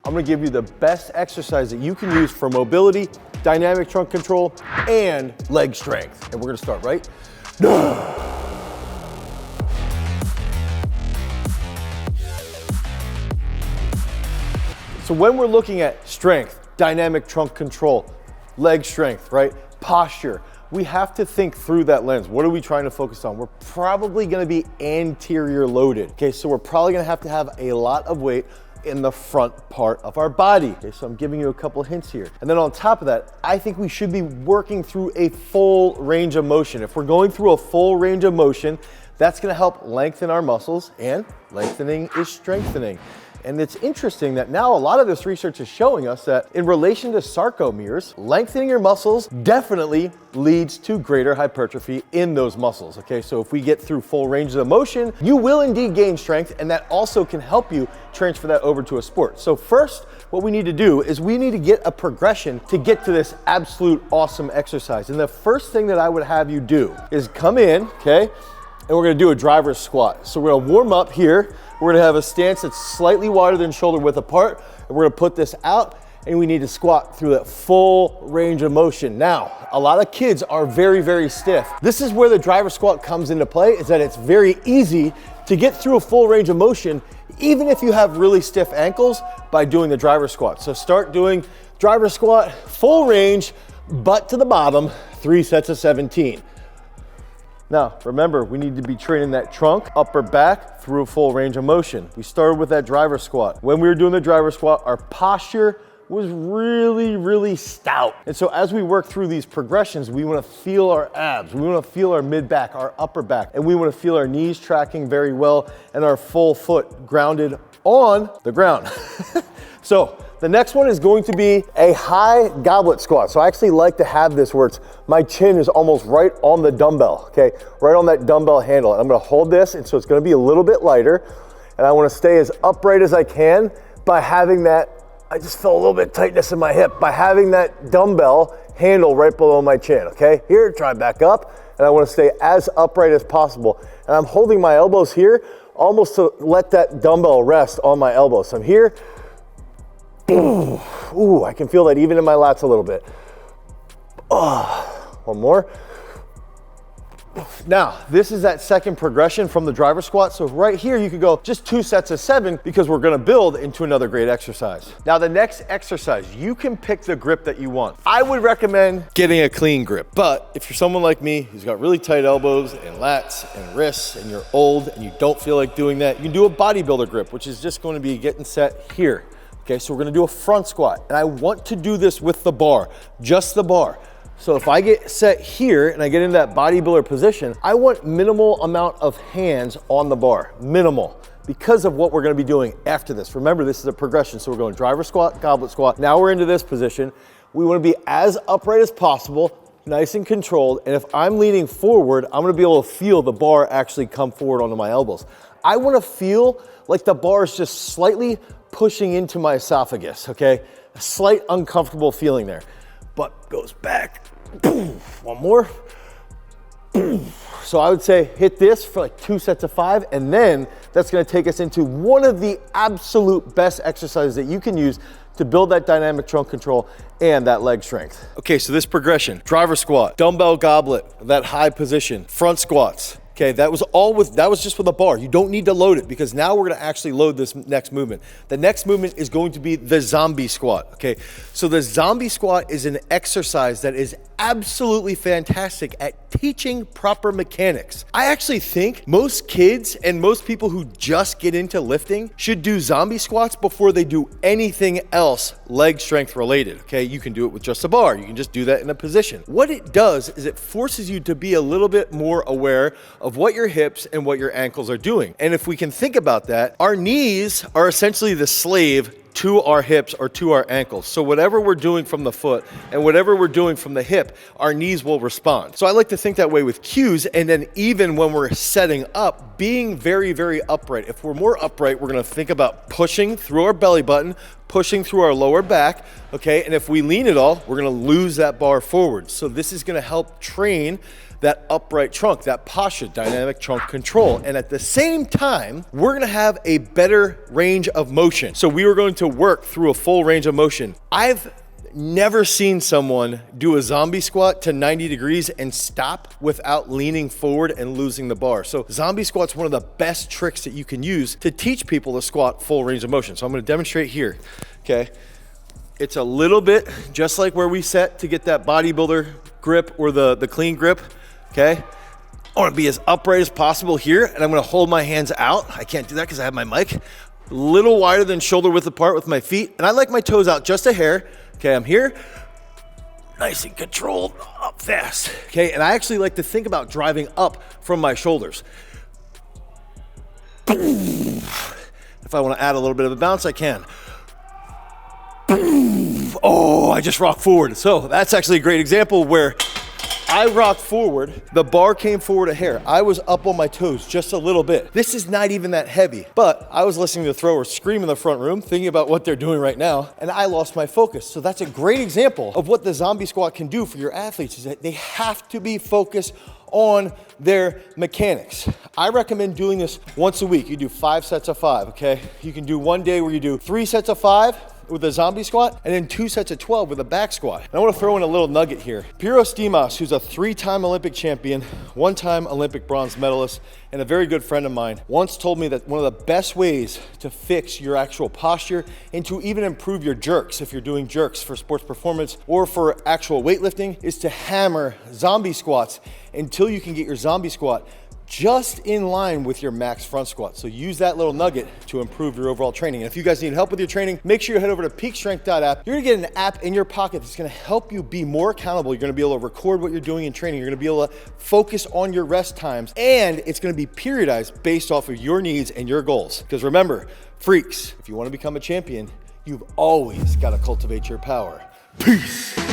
I'm gonna give you the best exercise that you can use for mobility, dynamic trunk control, and leg strength. And we're gonna start right. So when we're looking at strength, dynamic trunk control, leg strength, right? Posture, we have to think through that lens. What are we trying to focus on? We're probably gonna be anterior loaded. Okay, so we're probably gonna have to have a lot of weight in the front part of our body. Okay, so I'm giving you a couple hints here. And then on top of that, I think we should be working through a full range of motion. If we're going through a full range of motion, that's gonna help lengthen our muscles, and lengthening is strengthening. And it's interesting that now a lot of this research is showing us that in relation to sarcomeres, lengthening your muscles definitely leads to greater hypertrophy in those muscles, okay? So if we get through full ranges of motion, you will indeed gain strength, and that also can help you transfer that over to a sport. So first, what we need to do is we need to get a progression to get to this absolute awesome exercise. And the first thing that I would have you do is come in, okay? And we're gonna do a driver's squat. So we're gonna warm up here. We're gonna have a stance that's slightly wider than shoulder width apart. And we're gonna put this out, and we need to squat through that full range of motion. Now, a lot of kids are very, very stiff. This is where the driver squat comes into play, is that it's very easy to get through a full range of motion, even if you have really stiff ankles, by doing the driver squat. So start doing driver squat, full range, butt to the bottom, 3 sets of 17. Now, remember, we need to be training that trunk, upper back, through a full range of motion. We started with that driver squat. When we were doing the driver squat, our posture was really, really stout. And so as we work through these progressions, we wanna feel our abs, we wanna feel our mid back, our upper back, and we wanna feel our knees tracking very well and our full foot grounded on the ground. So the next one is going to be a high goblet squat. So I actually like to have this where my chin is almost right on the dumbbell, okay? Right on that dumbbell handle. And I'm gonna hold this, and so it's gonna be a little bit lighter. And I wanna stay as upright as I can by having that, I just felt a little bit tightness in my hip, by having that dumbbell handle right below my chin, okay? Here, try back up. And I wanna stay as upright as possible. And I'm holding my elbows here, almost to let that dumbbell rest on my elbows. So I'm here. Ooh, I can feel that even in my lats a little bit. One more. Now, this is that second progression from the driver squat. So right here, you could go just 2 sets of 7 because we're gonna build into another great exercise. Now, the next exercise, you can pick the grip that you want. I would recommend getting a clean grip, but if you're someone like me who's got really tight elbows and lats and wrists and you're old and you don't feel like doing that, you can do a bodybuilder grip, which is just going to be getting set here. Okay, so we're gonna do a front squat, and I want to do this with the bar, just the bar. So if I get set here and I get into that bodybuilder position, I want minimal amount of hands on the bar, minimal, because of what we're gonna be doing after this. Remember, this is a progression, so we're going driver squat, goblet squat. Now we're into this position. We wanna be as upright as possible, nice and controlled, and if I'm leaning forward, I'm gonna be able to feel the bar actually come forward onto my elbows. I wanna feel like the bar is just slightly pushing into my esophagus, okay? A slight uncomfortable feeling there. Butt goes back. One more. So I would say hit this for like 2 sets of 5, and then that's gonna take us into one of the absolute best exercises that you can use to build that dynamic trunk control and that leg strength. Okay, so this progression, driver squat, dumbbell goblet, that high position, front squats. Okay, that was just with a bar. You don't need to load it because now we're gonna actually load this next movement. The next movement is going to be the zombie squat, okay? So the zombie squat is an exercise that is absolutely fantastic at teaching proper mechanics. I actually think most kids and most people who just get into lifting should do zombie squats before they do anything else leg strength related, okay? You can do it with just a bar. You can just do that in a position. What it does is it forces you to be a little bit more aware of what your hips and what your ankles are doing. And if we can think about that, our knees are essentially the slave to our hips or to our ankles. So whatever we're doing from the foot and whatever we're doing from the hip, our knees will respond. So I like to think that way with cues, and then even when we're setting up, being very, very upright. If we're more upright, we're gonna think about pushing through our belly button, pushing through our lower back, okay? And if we lean at all, we're gonna lose that bar forward. So this is gonna help train that upright trunk, that posture, dynamic trunk control. And at the same time, we're gonna have a better range of motion. So we were going to work through a full range of motion. I've never seen someone do a zombie squat to 90 degrees and stop without leaning forward and losing the bar. So zombie squat's one of the best tricks that you can use to teach people to squat full range of motion. So I'm gonna demonstrate here, okay? It's a little bit just like where we set to get that bodybuilder grip or the clean grip, okay? I wanna be as upright as possible here, and I'm gonna hold my hands out. I can't do that because I have my mic. A little wider than shoulder width apart with my feet, and I like my toes out just a hair. Okay, I'm here, nice and controlled, up fast. Okay, and I actually like to think about driving up from my shoulders. If I want to add a little bit of a bounce, I can. Oh, I just rocked forward. So that's actually a great example where I rocked forward, the bar came forward a hair. I was up on my toes just a little bit. This is not even that heavy, but I was listening to the throwers scream in the front room, thinking about what they're doing right now, and I lost my focus. So that's a great example of what the zombie squat can do for your athletes, is that they have to be focused on their mechanics. I recommend doing this once a week. You do 5 sets of 5, okay? You can do one day where you do 3 sets of 5, with a zombie squat, and then 2 sets of 12 with a back squat. And I wanna throw in a little nugget here. Piros Dimas, who's a 3-time Olympic champion, 1-time Olympic bronze medalist, and a very good friend of mine, once told me that one of the best ways to fix your actual posture and to even improve your jerks, if you're doing jerks for sports performance or for actual weightlifting, is to hammer zombie squats until you can get your zombie squat just in line with your max front squat. So use that little nugget to improve your overall training. And if you guys need help with your training, make sure you head over to peakstrength.app. You're gonna get an app in your pocket that's gonna help you be more accountable. You're gonna be able to record what you're doing in training. You're gonna be able to focus on your rest times, and it's gonna be periodized based off of your needs and your goals. Because remember, freaks, if you wanna become a champion, you've always gotta cultivate your power. Peace.